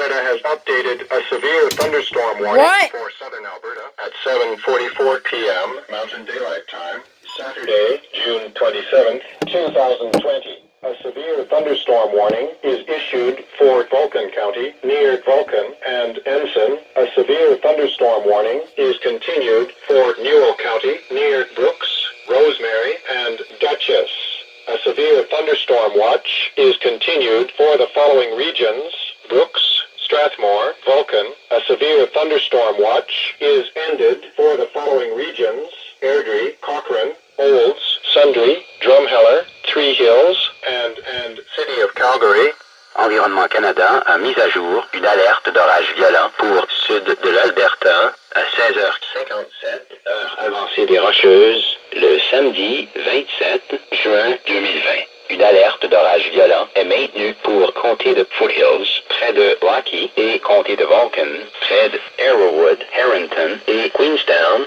Canada has updated a severe thunderstorm warning for southern Alberta at 7:44 p.m. Mountain Daylight Time, Saturday, June 27th, 2020. A severe thunderstorm warning is issued for Vulcan County, near Vulcan and Ensign. A severe thunderstorm warning is continued for Newell County, near Brooks, Rosemary, and Dutchess. A severe thunderstorm watch is continued for the following regions: Brooks, Strathmore, Vulcan. A severe thunderstorm watch is ended for the following regions: Airdrie, Cochrane, Olds, Sundre, Drumheller, Three Hills, and City of Calgary. Environnement Canada a mis à jour une alerte d'orage violent pour sud de l'Alberta à 16h57, heure avancée des Rocheuses, le samedi 27 juin 2020. Une alerte d'orage violent est maintenue pour comté de Foothills, près de Rocky, et comté de Vulcan, près de Arrowwood, Harrington et Queenstown.